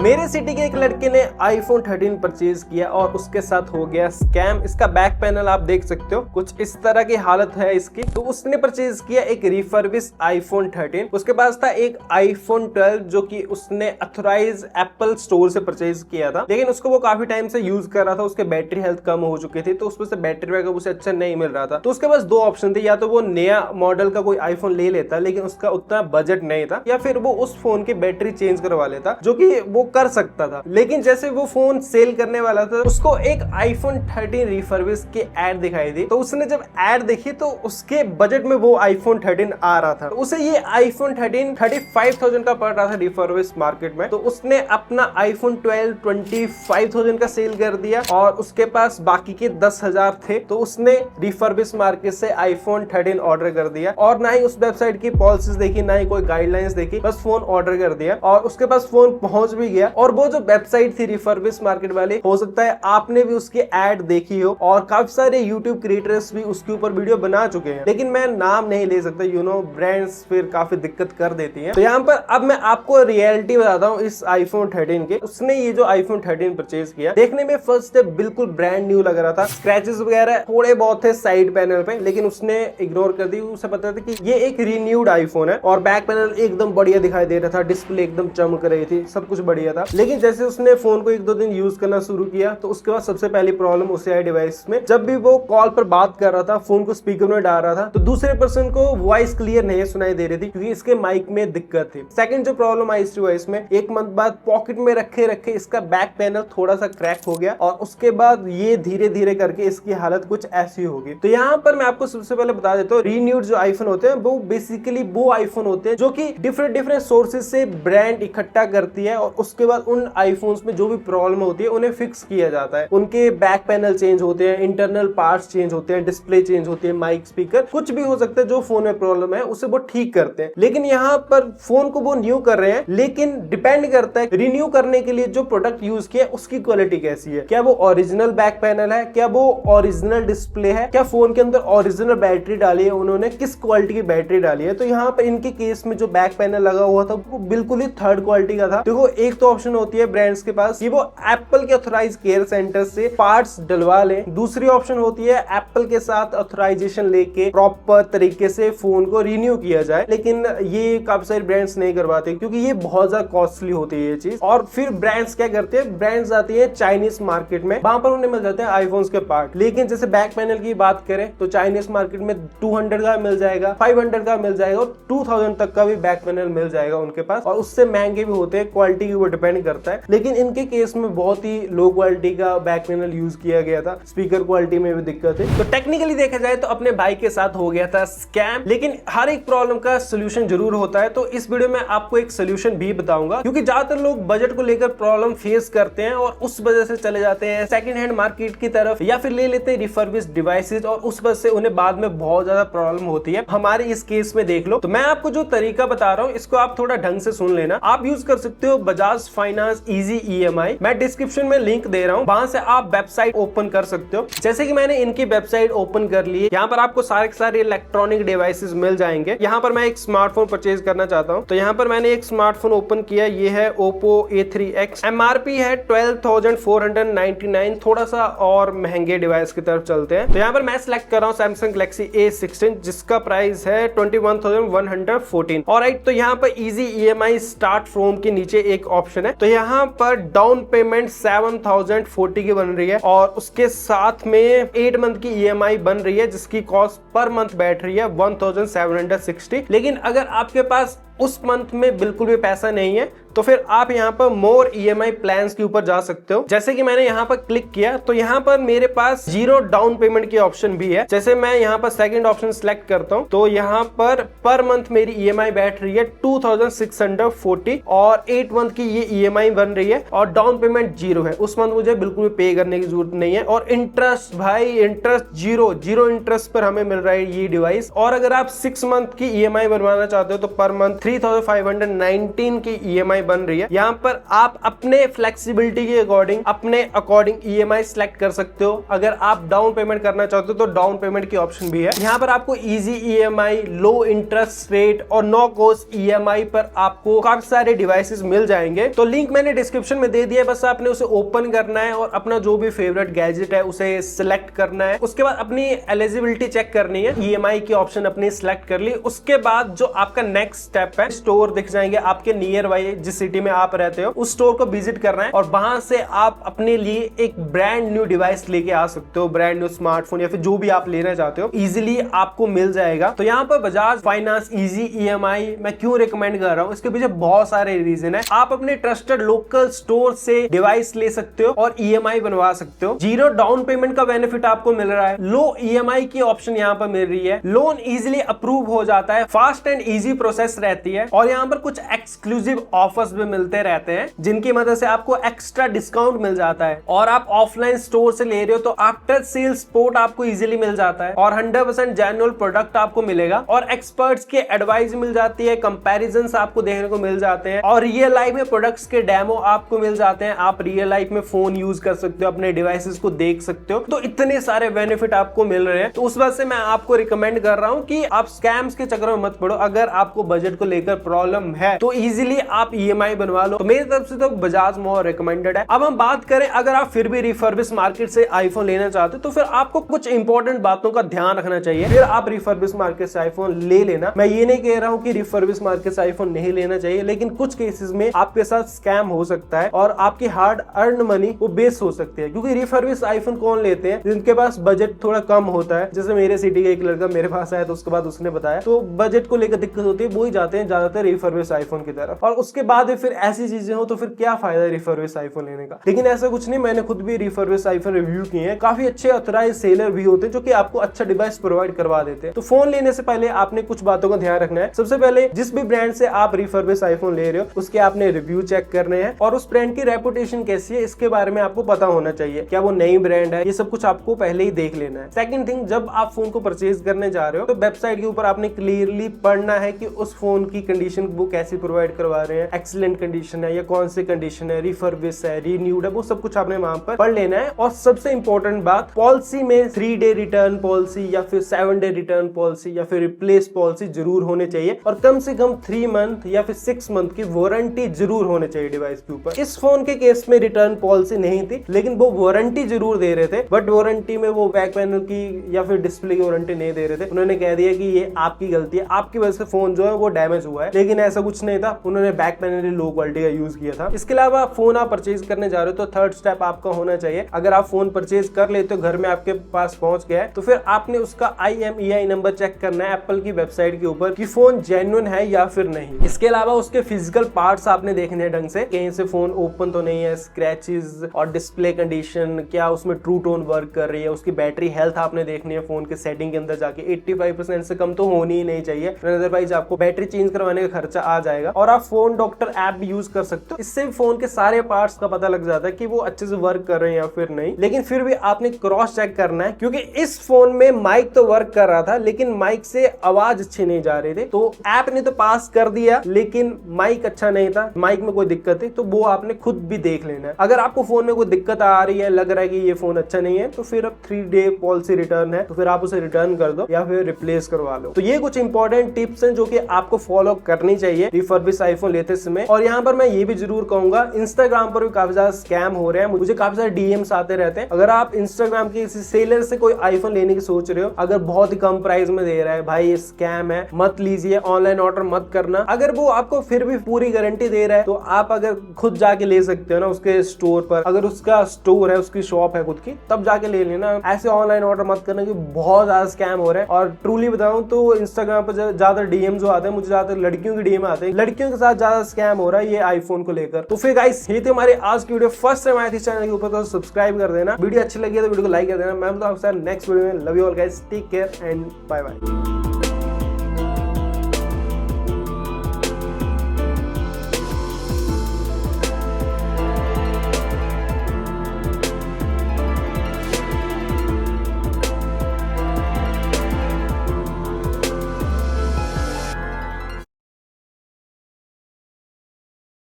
मेरे सिटी के एक लड़के ने iPhone 13 परचेज किया और उसके साथ हो गया स्कैम। इसका बैक पैनल आप देख सकते हो, कुछ इस तरह की हालत है इसकी। तो उसने परचेज किया एक रिफर्बिश iPhone 13। उसके पास था एक iPhone 12 जो कि उसने ऑथराइज एप्पल स्टोर से परचेज किया था, लेकिन उसको वो काफी टाइम से यूज कर रहा था। उसके बैटरी हेल्थ कम हो चुकी थी, तो उसमें से बैटरी बैकअप उसे अच्छा नहीं मिल रहा था। तो उसके पास दो ऑप्शन थे, या तो वो नया मॉडल का कोई iPhone ले लेता लेकिन उसका उतना बजट नहीं था, या फिर वो उस फोन की बैटरी चेंज करवा लेता, जो कि वो कर सकता था। लेकिन जैसे वो फोन सेल करने वाला था, उसको एक iPhone 13 रिफर्बिश की एड दिखाई दी। तो उसने जब एड देखी तो उसके बजट में वो iPhone 13 आ रहा था। तो उसे ये iPhone 13 35,000 का पड़ रहा था रिफर्बिश मार्केट में। तो उसने अपना iPhone 12 25,000 का सेल कर दिया और उसके पास बाकी के 10,000 थे। तो उसने रिफर्बिश मार्केट से iPhone 13 ऑर्डर कर दिया और ना ही उस वेबसाइट की पॉलिसीज देखी, ना ही कोई गाइडलाइंस देखी, बस फोन ऑर्डर कर दिया और उसके पास फोन पहुंच भी गया। और वो जो वेबसाइट थी रिफर्बिश मार्केट वाली, हो सकता है आपने भी उसकी एड देखी हो और काफी सारे यूट्यूब क्रिएटर्स भी उसके ऊपर वीडियो बना चुके हैं, लेकिन मैं नाम नहीं ले सकता, ब्रांड्स फिर काफी दिक्कत कर देती हैं। तो यहाँ पर अब मैं आपको रियलिटी बताता हूँ इस iPhone 13 के। उसने ये जो iPhone 13 परचेज किया, देखने में फर्स्ट डे बिल्कुल ब्रांड न्यू लग रहा था। स्क्रैचेस वगैरह थोड़े बहुत थे साइड पैनल पे, लेकिन उसने इग्नोर कर दी। उसे पता था कि ये एक रिन्यूड आईफोन है और बैक पैनल एकदम बढ़िया दिखाई दे रहा था, डिस्प्ले एकदम चमक रही थी, सब कुछ बढ़िया था। लेकिन जैसे उसने फोन को 1-2 दिन यूज करना शुरू किया, तो उसके बाद सबसे पहली प्रॉब्लम उसे आई डिवाइस में। जब भी वो कॉल पर बात कर रहा था, फोन को स्पीकर में डाल रहा था, तो दूसरे पर्सन को वॉइस क्लियर नहीं सुनाई दे रही थी, क्योंकि इसके माइक में दिक्कत थी। सेकंड जो प्रॉब्लम आई इस डिवाइस में, 1 मंथ बाद पॉकेट में रखे रखे इसका बैक पैनल थोड़ा सा क्रैक हो गया और उसके बाद ये धीरे धीरे करके इसकी हालत कुछ ऐसी होगी। तो यहाँ पर मैं आपको सबसे पहले बता देता हूँ, रीन्यूड जो आईफोन होते हैं वो बेसिकली वो आईफोन होते हैं जो कि डिफरेंट सोर्सेज से ब्रांड इकट्ठा करती है और उसके बाद उन आईफोन्स में जो भी प्रॉब्लम होती है उन्हें फिक्स किया जाता है। उनके बैक पैनल चेंज होते हैं, इंटरनल पार्ट्स चेंज होते हैं, डिस्प्ले चेंज होती है, माइक, स्पीकर, कुछ भी हो सकता है जो फोन में प्रॉब्लम है उसे वो ठीक करते हैं। लेकिन यहाँ पर फोन को वो न्यू कर रहे हैं, लेकिन डिपेंड करता है रिन्यू करने के लिए जो प्रोडक्ट यूज किया उसकी क्वालिटी कैसी है। क्या वो ओरिजिनल बैक पैनल है, क्या वो ओरिजिनल डिस्प्ले है, क्या फोन के अंदर ओरिजिनल बैटरी डाली है उन्होंने, किस क्वालिटी की बैटरी डाली है। तो यहाँ पर इनके केस में जो बैक पैनल लगा हुआ था वो बिल्कुल ही थर्ड क्वालिटी का था। देखो, एक तो ऑप्शन होती है ब्रांड्स के पास कि वो एप्पल के ऑथराइज केयर सेंटर से पार्ट्स डलवा ले, दूसरी ऑप्शन होती है एप्पल के साथ ऑथराइजेशन लेके प्रॉपर तरीके से फोन को रिन्यू किया जाए। लेकिन ये काफी सारे ब्रांड्स नहीं करवाते, क्योंकि ये बहुत ज्यादा कॉस्टली होती है ये चीज। और फिर ब्रांड्स क्या करते हैं, ब्रांड्स आती है चाइनीज मार्केट में, वहां पर उन्हें मिल जाते हैं आईफोन्स के पार्ट। लेकिन जैसे बैक पैनल की बात करें तो चाइनीज मार्केट में 200 का मिल जाएगा, 500 का मिल जाएगा और 2000 तक का भी बैक पैनल मिल जाएगा उनके पास, और उससे महंगे भी होते हैं, क्वालिटी के ऊपर डिपेंड करता है। लेकिन इनके केस में बहुत ही लो क्वालिटी का बैक पैनल यूज किया गया था, स्पीकर क्वालिटी में भी दिक्कत है। तो टेक्निकली देखा जाए तो अपने भाई के साथ हो गया था स्कैम, लेकिन हर एक प्रॉब्लम का सोल्यूशन जरूर होता है। तो इस वीडियो में आपको एक सोल्यूशन भी बताऊंगा, क्योंकि ज्यादातर लोग बजट को लेकर प्रॉब्लम फेस करते हैं और उस वजह से चले जाते हैं सेकंड हैंड मार्केट की तरफ, या फिर ले लेते हैं रिफर्बिश डिवाइसेस और उस वजह से उन्हें बाद में बहुत ज्यादा प्रॉब्लम होती है। हमारे इस केस में देख लो। तो मैं आपको जो तरीका बता रहा हूँ इसको आप थोड़ा ढंग से सुन लेना। आप यूज कर सकते हो बजाज फाइनेंस इजी EMI। मैं डिस्क्रिप्शन में लिंक दे रहा हूँ, वहां से आप वेबसाइट ओपन कर सकते हो। जैसे कि मैंने इनकी वेबसाइट ओपन कर ली है, यहाँ पर आपको सारे के सारे इलेक्ट्रॉनिक डिवाइसेस मिल जाएंगे। यहाँ पर मैं एक स्मार्टफोन परचेज करना चाहता हूँ, तो यहाँ पर मैंने एक स्मार्टफोन ओपन किया। ये है Oppo A3X, MRP है 12,499। थोड़ा सा और महंगे डिवाइस की तरफ चलते हैं। तो यहाँ पर मैं सिलेक्ट कर रहा हूँ Samsung Galaxy A16, जिसका प्राइस है 21,114। ऑलराइट, तो यहाँ पर इजी EMI स्टार्ट फ्रॉम के नीचे एक ऑप्शन है। तो यहाँ पर डाउन पेमेंट 7,040 की बन रही है और उसके साथ में 8 मंथ की EMI बन रही है, जिसकी कॉस्ट पर मंथ बैठ रही है 1,760। लेकिन अगर आपके पास उस मंथ में बिल्कुल भी पैसा नहीं है तो फिर आप यहाँ पर मोर EMI प्लान्स के ऊपर जा सकते हो। जैसे कि मैंने यहाँ पर क्लिक किया तो यहाँ पर मेरे पास 0 डाउन पेमेंट की ऑप्शन भी है। जैसे मैं यहाँ पर सेकंड ऑप्शन सिलेक्ट करता हूँ तो यहाँ पर मंथ मेरी EMI बैठ रही है 2,640 और 8 मंथ की ये EMI बन रही है और डाउन पेमेंट 0 है। उस मंथ मुझे बिल्कुल भी पे करने की जरूरत नहीं है। और इंटरेस्ट भाई, इंटरेस्ट जीरो इंटरेस्ट पर हमें मिल रहा है ये डिवाइस। और अगर आप 6 मंथ की EMI बनवाना चाहते हो तो पर मंथ 3519 की EMI बन रही है। यहाँ पर आप अपने फ्लेक्सिबिलिटी के अकॉर्डिंग EMI सिलेक्ट कर सकते हो। अगर आप डाउन पेमेंट करना चाहते हो तो डाउन पेमेंट की ऑप्शन भी है। यहाँ पर आपको इजी EMI, लो इंटरेस्ट रेट और नो कॉस्ट EMI पर आपको काफी सारे डिवाइसेस मिल जाएंगे। तो लिंक मैंने डिस्क्रिप्शन में दे दिया, बस आपने उसे ओपन करना है और अपना जो भी फेवरेट गैजेट है उसे सिलेक्ट करना है। उसके बाद अपनी एलिजिबिलिटी चेक करनी है। EMI की ऑप्शन अपनी सिलेक्ट कर ली। उसके बाद जो आपका नेक्स्ट स्टेप है, स्टोर दिख जाएंगे आपके नियर बाय, जिस सिटी में आप रहते हो उस स्टोर को विजिट करना है और वहां से आप अपने लिए एक ब्रांड न्यू डिवाइस लेके आ सकते हो। ब्रांड न्यू स्मार्टफोन या फिर जो भी आप लेना चाहते हो इजिली आपको मिल जाएगा। तो यहाँ पर बजाज फाइनेंस इजी EMI मैं क्यों रिकमेंड कर रहा हूँ, इसके पीछे बहुत सारे रीजन है। आप अपने ट्रस्टेड लोकल स्टोर से डिवाइस ले सकते हो और EMI बनवा सकते हो। जीरो डाउन पेमेंट का बेनिफिट आपको मिल रहा है। लो EMI की ऑप्शन यहाँ पर मिल रही है। लोन इजिली अप्रूव हो जाता है। फास्ट एंड इजी प्रोसेस रहती है और यहाँ पर कुछ एक्सक्लूसिव ऑफर्स भी मिलते रहते हैं जिनकी मदद से आपको एक्स्ट्रा डिस्काउंट मिल जाता है। और आप ऑफलाइन स्टोर से ले रहे हो तो आफ्टर सेल सपोर्ट आपको इजिली मिल जाता है और 100% जेन्युइन प्रोडक्ट आपको मिलेगा और एक्सपर्ट्स की एडवाइस मिल जाती है, कंपैरिजंस आपको देखने को मिल जाते हैं और रियल लाइफ में प्रोडक्ट्स के डेमो आपको मिल जाते हैं। आप रियल लाइफ में फोन यूज कर सकते हो, अपने डिवाइसेस को देख सकते हो। तो इतने सारे बेनिफिट आपको मिल रहे हैं। तो उस वजह से मैं आपको रिकमेंड कर रहा हूं कि आप स्कैम्स के चक्कर में मत पड़ो। अगर आपको बजट को लेकर प्रॉब्लम है तो इजीली आप EMI बनवा लो। तो मेरी तरफ से तो बजाज मोर रिकमेंडेड है। अब हम बात करें, अगर आप फिर भी रिफर्बिश मार्केट से आईफोन लेना चाहते हो तो फिर आपको कुछ इंपॉर्टेंट बातों का ध्यान रखना चाहिए। फिर आप रिफर्बिश मार्केट से आईफोन ले लेना। मैं ये नहीं कह रहा हूं कि रिफर्बिश मार्केट से आईफोन नहीं लेना चाहिए, लेकिन कुछ केसेस में आपके साथ स्कैम हो सकता है और आपकी हार्ड अर्न मनी वो बेस्ट हो सकती है। क्योंकि रिफर्बिश आईफोन कौन लेते हैं, जिनके पास बजट थोड़ा कम होता है। जैसे मेरे सिटी का एक लड़का मेरे पास आया तो उसके बाद उसने बताया, तो बजट को लेकर दिक्कत होती है, वो ही जाते हैं ज्यादातर रिफर्बिश आईफोन की तरफ। और उसके बाद फिर ऐसी चीजें हो तो फिर क्या फायदा रिफर्बिश आईफोन लेने का। लेकिन ऐसा कुछ नहीं, मैंने खुद भी रिफर्बिश आईफोन रिव्यू किए हैं। काफी अच्छे ऑथराइज्ड सेलर भी होते हैं जो कि आपको अच्छा डिवाइस प्रोवाइड करवा देते हैं। तो फोन लेने से पहले आपने कुछ बातों का ध्यान रखना है। सबसे पहले जिस भी ब्रांड से आप रिफर्बिश आईफोन ले रहे हो उसके आपने रिव्यू चेक करने हैं और उस ब्रांड की रेपुटेशन कैसी है इसके बारे में आपको पता होना चाहिए। क्या वो नई ब्रांड है, ये सब कुछ आपको पहले ही देख लेना है। सेकंड थिंग, जब आप फोन को परचेज करने जा रहे हो तो वेबसाइट के ऊपर आपने क्लियरली पढ़ना है कि उस फोन की कंडीशन वो कैसी प्रोवाइड करवा रहे हैं, एक्सीलेंट कंडीशन है या कौन सी कंडीशन है, रिफर्बिश है, रीन्यूड है, वो सब कुछ आपने वहां पर पढ़ लेना है। और सबसे इंपॉर्टेंट बात, पॉलिसी में 3 डे रिटर्न पॉलिसी या फिर 7 डे रिटर्न पॉलिसी या फिर रिप्लेस पॉलिसी जरूर होने चाहिए और कम से कम 3 मंथ या फिर 6 मंथ की वारंटी जरूर होने चाहिए डिवाइस के ऊपर। इस फोन के केस में रिटर्न पॉलिसी नहीं थी, लेकिन वो वारंटी जरूर दे रहे थे, बट वारंटी में वो बैक पैनल की या फिर डिस्प्ले की वारंटी नहीं दे रहे थे। उन्होंने कह दिया कि ये आपकी गलती है, आपकी वजह से फोन जो है वो डैमेज हुआ है, लेकिन ऐसा कुछ नहीं था। उन्होंने बैक पैनल लो क्वालिटी का यूज किया था। इसके अलावा फोन आप परचेज करने जा रहे हो तो थर्ड स्टेप आपका होना चाहिए। अगर आप फोन परचेज कर लेते हो, घर में आपके पास पहुंच गया है, तो फिर आपने उसका IMEI नंबर चेक करना है एप्पल की वेबसाइट के ऊपर कि फोन जेन्युइन है या फिर नहीं। इसके अलावा उसके फिजिकल पार्ट्स आपने देखने हैं ढंग से, कहीं से फोन ओपन तो नहीं है, स्क्रैचेस और डिस्प्ले कंडीशन, क्या उसमें ट्रू टोन वर्क कर रही है, उसकी बैटरी हेल्थ आपने देखनी है फोन के सेटिंग के अंदर जाके। 85% से कम तो होनी ही नहीं चाहिए, अदरवाइज आपको बैटरी चेंज करवाने का खर्चा आ जाएगा। और आप फोन डॉक्टर ऐप भी यूज कर सकते हो, इससे फोन के सारे पार्ट्स का पता लग जाता है कि वो अच्छे से वर्क कर रहे हैं या फिर नहीं। लेकिन फिर भी आपने क्रॉस चेक करना है, क्योंकि इस फोन में माइक तो वर्क कर रहा था लेकिन माइक से आवाज अच्छी नहीं जा रही थी। तो ऐप ने तो पास कर दिया लेकिन माइक अच्छा नहीं था, माइक में कोई दिक्कत थी, तो वो आपने खुद भी देख लेना है। अगर आपको फोन में कोई दिक्कत आ रही है, लग रहा है कि ये फोन अच्छा नहीं है, तो फिर अब 3 डे पॉलिसी रिटर्न है, तो फिर आप उसे रिटर्न कर दो या फिर रिप्लेस करवा लो। तो ये कुछ इंपॉर्टेंट टिप्स हैं जो कि आपको फॉलो करनी चाहिए रिफर्बिश आईफोन लेते समय। और यहाँ पर मैं ये भी जरूर कहूंगा, इंस्टाग्राम पर भी काफी ज्यादा स्कैम हो रहे हैं, मुझे काफी सारे DMs आते रहते हैं। अगर आप इंस्टाग्राम के किसी सेलर से कोई आईफोन लेने की सोच रहे हो, अगर बहुत ही कम प्राइस में दे रहा है, भाई ये स्कैम है, मत लीजिए, ऑनलाइन ऑर्डर मत करना। अगर वो आपको फिर भी पूरी गारंटी दे रहा है तो आप अगर खुद जाके ले सकते हो ना उसके स्टोर पर, अगर उसका स्टोर है, उसकी शॉप है खुद की, तब जाके ले लेना। ऐसे ऑनलाइन ऑर्डर मत करना कि बहुत ज्यादा स्कैम हो रहा है। और ट्रूली बताऊं तो इंस्टाग्राम पर ज्यादा DM जो आते हैं, मुझे ज्यादातर लड़कियों के DM आते हैं, लड़कियों के साथ ज्यादा स्कैम हो रहा है ये आईफोन को लेकर। तो फिर गाइस ये थी हमारी आज की वीडियो। फर्स्ट टाइम आए थे चैनल के ऊपर तो सब्सक्राइब कर देना, वीडियो अच्छी लगी है तो वीडियो को लाइक कर देना। मैं आपसे नेक्स्ट वीडियो में। Love you all guys, take care and bye bye.